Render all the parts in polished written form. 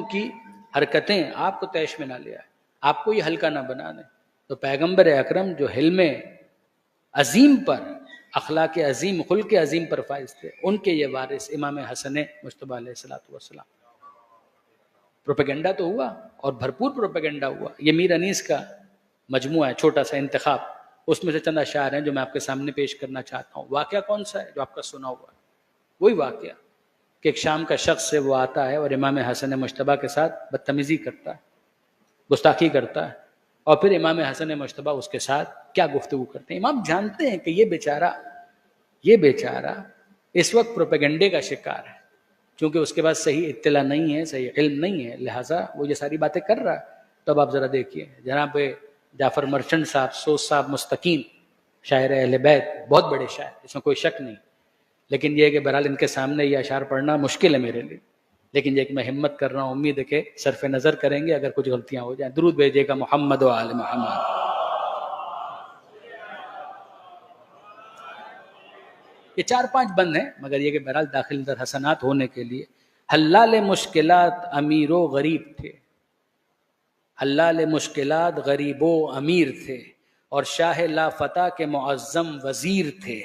کی حرکتیں آپ کو طیش میں نہ لے آئے، آپ کو یہ ہلکا نہ بنا دیں. تو پیغمبر اکرم جو حلم عظیم پر، اخلاق عظیم، خلق عظیم پر فائز تھے، ان کے یہ وارث امام حسن مجتبیٰ علیہ السلام. پروپیگنڈا تو ہوا اور بھرپور پروپیگنڈا ہوا. یہ میر انیس کا مجموعہ ہے، چھوٹا سا انتخاب، اس میں سے چند اشعار ہیں جو میں آپ کے سامنے پیش کرنا چاہتا ہوں. واقعہ کون سا ہے؟ جو آپ کا سنا ہوا ہے، وہی واقعہ کہ ایک شام کا شخص سے وہ آتا ہے اور امام حسن مجتبیٰ کے ساتھ بدتمیزی کرتا ہے، گستاخی کرتا ہے، اور پھر امام حسن مجتبیٰ اس کے ساتھ کیا گفتگو کرتے ہیں. امام جانتے ہیں کہ یہ بیچارہ اس وقت پروپیگنڈے کا شکار ہے، چونکہ اس کے پاس صحیح اطلاع نہیں ہے، صحیح علم نہیں ہے، لہٰذا وہ یہ ساری باتیں کر رہا ہے. تو اب آپ ذرا دیکھیے، جناب جعفر مرچنٹ صاحب، سوز صاحب مستقیم، شاعر اہل بیت، بہت بڑے شاعر، اس میں کوئی شک نہیں، لیکن یہ ہے کہ بہرحال ان کے سامنے یہ اشعار پڑھنا مشکل ہے میرے لیے، لیکن یہ کہ میں ہمت کر رہا ہوں، امید ہے کہ صرف نظر کریں گے، اگر کچھ غلطیاں ہو جائیں درود بھیجیے گا محمد و آل محمد. یہ 4-5 بند ہیں، مگر یہ کہ بہرحال داخل در حسنات ہونے کے لیے. حلال مشکلات امیر و غریب تھے، حلال مشکلات غریب و امیر تھے، اور شاہ لا فتح کے معظم وزیر تھے.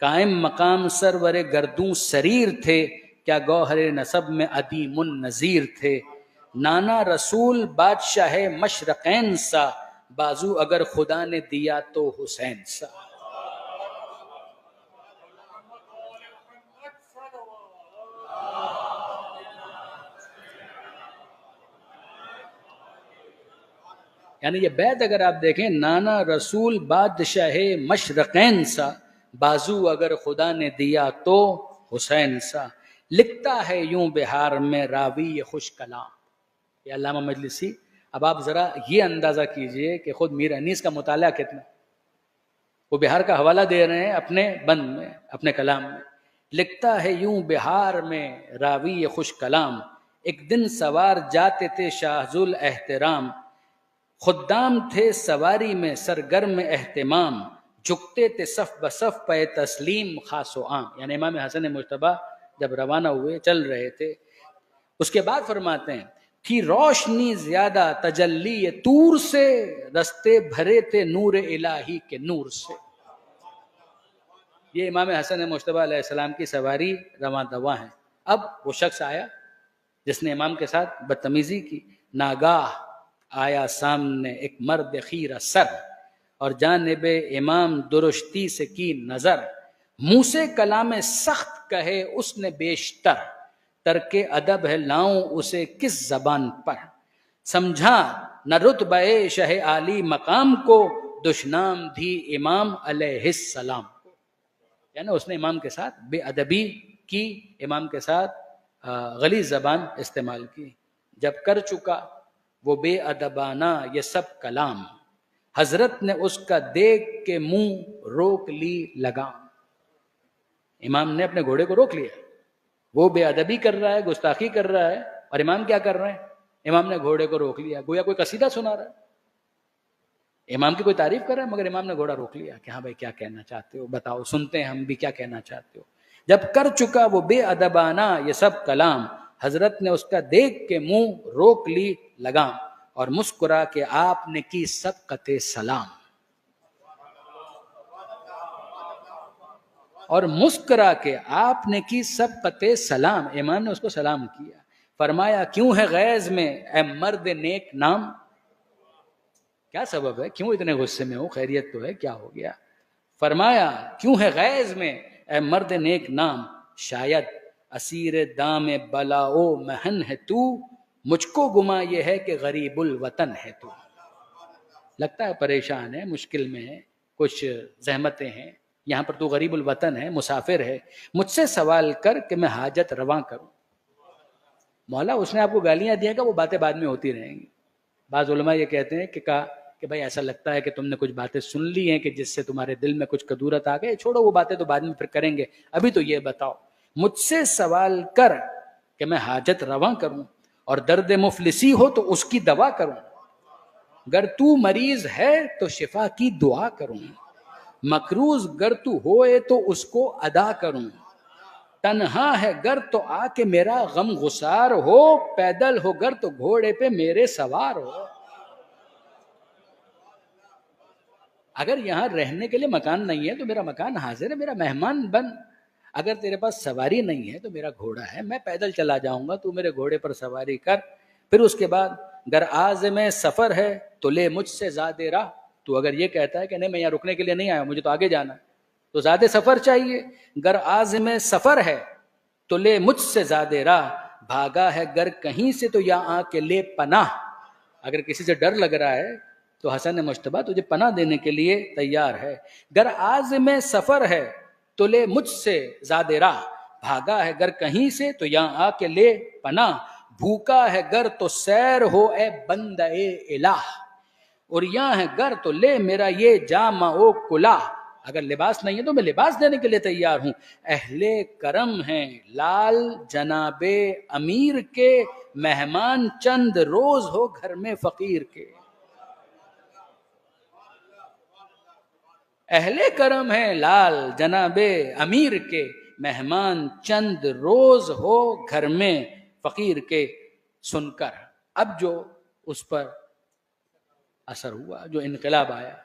قائم مقام سرور گردوں سریر تھے، کیا گوہر نسب میں عدیم النظیر تھے. نانا رسول بادشاہ مشرقین سا، بازو اگر خدا نے دیا تو حسین سا. یعنی یہ بیت اگر آپ دیکھیں، نانا رسول بادشاہ مشرقین سا، بازو اگر خدا نے دیا تو حسین سا. لکھتا ہے یوں بہار میں راوی خوش کلام. یہ علامہ مجلسی. اب آپ ذرا یہ اندازہ کیجئے کہ خود میر انیس کا مطالعہ کتنا، وہ بہار کا حوالہ دے رہے ہیں اپنے بند میں، اپنے کلام میں. لکھتا ہے یوں بہار میں راوی خوش کلام، ایک دن سوار جاتے تھے شاہ ذو الاحترام. خدام تھے سواری میں سرگرم اہتمام، جھکتے تھے صف بصف پہ تسلیم خاص و عام. یعنی امام حسن مجتبیٰ جب روانہ ہوئے، چل رہے تھے، اس کے بعد فرماتے ہیں تھی روشنی زیادہ تجلی طور سے، رستے بھرے تھے نور الہی کے نور سے. یہ امام حسن مجتبیٰ علیہ السلام کی سواری رواں دواں ہے. اب وہ شخص آیا جس نے امام کے ساتھ بدتمیزی کی. ناگاہ آیا سامنے ایک مرد خیرہ سر، اور جانب امام درشتی سے کی نظر. منہ سے کلام سخت کہے اس نے بیشتر، ترک ادب ہے لاؤں اسے کس زبان پر. سمجھا نہ رتبہ شہ عالی مقام کو، دشنام دی امام علیہ السلام کو. یعنی اس نے امام کے ساتھ بے ادبی کی، امام کے ساتھ غلیظ زبان استعمال کی. جب کر چکا وہ بے ادبانہ یہ سب کلام، حضرت نے اس کا دیکھ کے منہ روک لی لگام. امام نے اپنے گھوڑے کو روک لیا، وہ بے ادبی کر رہا ہے، گستاخی کر رہا ہے، اور امام کیا کر رہے ہیں؟ امام نے گھوڑے کو روک لیا، گویا کوئی قصیدہ سنا رہا ہے، امام کی کوئی تعریف کر رہا ہے، مگر امام نے گھوڑا روک لیا کہ ہاں بھائی کیا کہنا چاہتے ہو، بتاؤ، سنتے ہیں ہم بھی کیا کہنا چاہتے ہو. جب کر چکا وہ بے ادبانہ یہ سب کلام، حضرت نے اس کا دیکھ کے منہ روک لی لگام، اور مسکرا کے آپ نے کی سبقت سلام. اور مسکرا کے آپ نے کی سبقت سلام، امام نے اس کو سلام کیا. فرمایا کیوں ہے غیظ میں اے مرد نیک نام، کیا سبب ہے، کیوں اتنے غصے میں ہو، خیریت تو ہے، کیا ہو گیا. فرمایا کیوں ہے غیظ میں اے مرد نیک نام، شاید اسیر دام بلا و محن ہے تو، مجھ کو گما یہ ہے کہ غریب الوطن ہے تو. لگتا ہے پریشان ہے، مشکل میں ہے، کچھ زحمتیں ہیں، یہاں پر تو غریب الوطن ہے، مسافر ہے، مجھ سے سوال کر کہ میں حاجت رواں کروں. مولا اس نے آپ کو گالیاں دیا کہ وہ باتیں بعد میں ہوتی رہیں گی. بعض علماء یہ کہتے ہیں کہ بھائی ایسا لگتا ہے کہ تم نے کچھ باتیں سن لی ہیں کہ جس سے تمہارے دل میں کچھ کدورت آ گئے، چھوڑو وہ باتیں تو بعد میں پھر کریں گے، ابھی تو یہ بتاؤ مجھ سے سوال کر کہ میں حاجت رواں کروں، اور درد مفلسی ہو تو اس کی دوا کروں. گر تو مریض ہے تو شفا کی دعا کروں، مقروض گر تو ہوئے تو اس کو ادا کروں. تنہا ہے گر تو آ کے میرا غم گسار ہو، پیدل ہو گر تو گھوڑے پہ میرے سوار ہو۔ اگر یہاں رہنے کے لیے مکان نہیں ہے تو میرا مکان حاضر ہے، میرا مہمان بن۔ اگر تیرے پاس سواری نہیں ہے تو میرا گھوڑا ہے، میں پیدل چلا جاؤں گا، تو میرے گھوڑے پر سواری کر۔ پھر اس کے بعد گر عازم سفر ہے تو لے مجھ سے زیادہ راہ۔ تو اگر یہ کہتا ہے کہ نہیں میں یہاں رکنے کے لیے نہیں آیا، مجھے تو آگے جانا ہے، تو زیادہ سفر چاہیے۔ گر عازم سفر ہے تو لے مجھ سے زیادہ راہ، بھاگا ہے گر کہیں سے تو یہاں آ کے لے پناہ۔ اگر کسی سے ڈر لگ رہا ہے تو حسن مجتبیٰ تجھے پناہ دینے کے لیے تیار ہے۔ گر عازم سفر ہے تو لے مجھ سے زیادہ راہ، بھاگا ہے گر کہیں سے تو یہاں آ کے لے پناہ۔ بھوکا ہے گر تو سیر ہو اے بندہ الہ، اور یہاں ہے گر تو لے میرا یہ جامہ و کلاه۔ اگر لباس نہیں ہے تو میں لباس دینے کے لیے تیار ہوں۔ اہل کرم ہیں لال جناب امیر کے، مہمان چند روز ہو گھر میں فقیر کے۔ اہل کرم ہیں لال جناب امیر کے، مہمان چند روز ہو گھر میں فقیر کے۔ سن کر اب جو اس پر اثر ہوا، جو انقلاب آیا،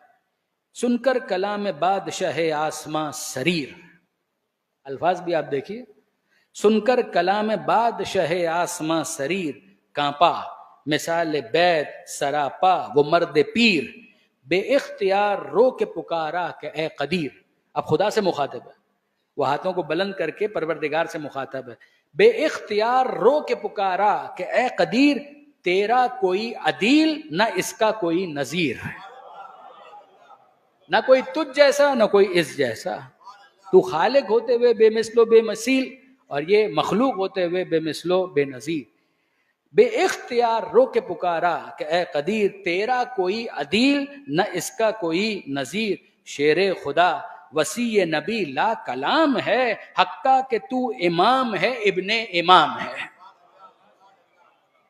سن کر کلام بادشاہ آسماں سریر۔ الفاظ بھی آپ دیکھیے، سن کر کلام بادشاہ آسماں سریر، کانپا مثال بیت سراپا وہ مرد پیر، بے اختیار رو کے پکارا کہ اے قدیر۔ اب خدا سے مخاطب ہے، وہ ہاتھوں کو بلند کر کے پروردگار سے مخاطب ہے۔ بے اختیار رو کے پکارا کہ اے قدیر، تیرا کوئی عدیل نہ اس کا کوئی نظیر ہے، نہ کوئی تجھ جیسا نہ کوئی اس جیسا۔ تو خالق ہوتے ہوئے بے مثل و بے مثیل، اور یہ مخلوق ہوتے ہوئے بے مثل و بے نظیر۔ بے اختیار رو کے پکارا کہ اے قدیر، تیرا کوئی عدیل نہ اس کا کوئی نظیر۔ شیر خدا وسیع نبی لا کلام ہے، حقا کہ تو امام ہے ابن امام ہے۔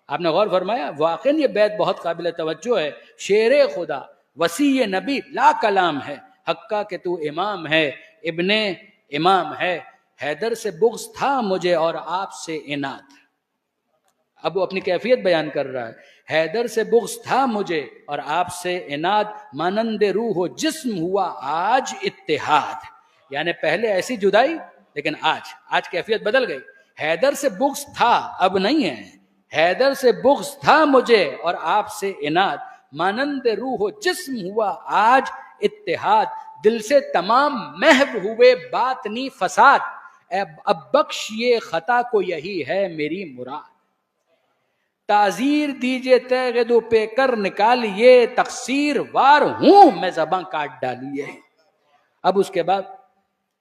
آپ نے غور فرمایا، واقعی یہ بیت بہت قابل توجہ ہے۔ شیر خدا وسیع نبی لا کلام ہے، حقا کہ تو امام ہے ابن امام ہے۔ حیدر سے بغض تھا مجھے اور آپ سے عناد۔ اب وہ اپنی کیفیت بیان کر رہا ہے۔ حیدر سے بغض تھا مجھے اور آپ سے عناد، مانند روح و جسم ہوا آج اتحاد۔ یعنی پہلے ایسی جدائی، لیکن آج کیفیت بدل گئی۔ حیدر سے بغض تھا، اب نہیں ہے۔ حیدر سے بغض تھا مجھے اور آپ سے عناد، مانند روح و جسم ہوا آج اتحاد۔ دل سے تمام محو ہوئے باطنی فساد، اب بخش یہ خطا کو یہی ہے میری مراد۔ تعزیر دیجئے تیغ دو پہ کر نکالیے، تقصیر وار ہوں میں زباں کاٹ ڈالیے۔ اب اس کے بعد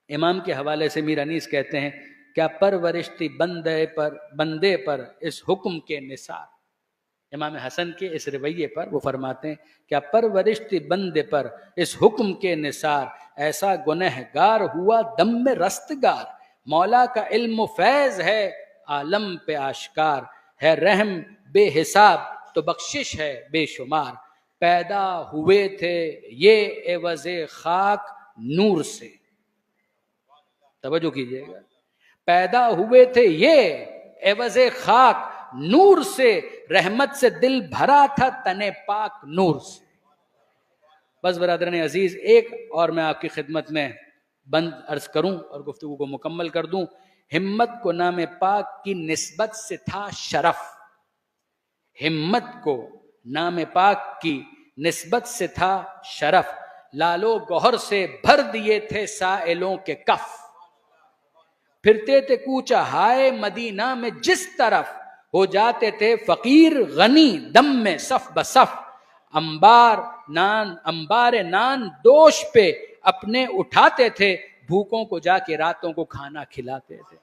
امام کے حوالے سے میر انیس کہتے ہیں، کیا پرورش تھی بندے پر اس حکم کے نثار۔ امام حسن کے اس رویے پر وہ فرماتے ہیں، کیا پرورش تھی بندے پر اس حکم کے نثار، ایسا گنہگار ہوا دم میں رستگار۔ مولا کا علم و فیض ہے عالم پہ آشکار، ہے رحم بے حساب تو بخشش ہے بے شمار۔ پیدا ہوئے تھے یہ عوض خاک نور سے، توجہ کیجئے گا، پیدا ہوئے تھے یہ عوض خاک نور سے، رحمت سے دل بھرا تھا تن پاک نور سے۔ بس برادران عزیز، ایک اور میں آپ کی خدمت میں بند عرض کروں اور گفتگو کو مکمل کر دوں۔ ہمت کو نام پاک کی نسبت سے تھا شرف، ہمت کو نام پاک کی نسبت سے تھا شرف، لالو گوہر سے بھر دیے تھے سائلوں کے کف، پھرتے تھے کوچہ ہائے مدینہ میں جس طرف، ہو جاتے تھے فقیر غنی دم میں صف بصف، انبار نان دوش پہ اپنے اٹھاتے تھے، بھوکوں کو جا کے راتوں کو کھانا کھلاتے تھے۔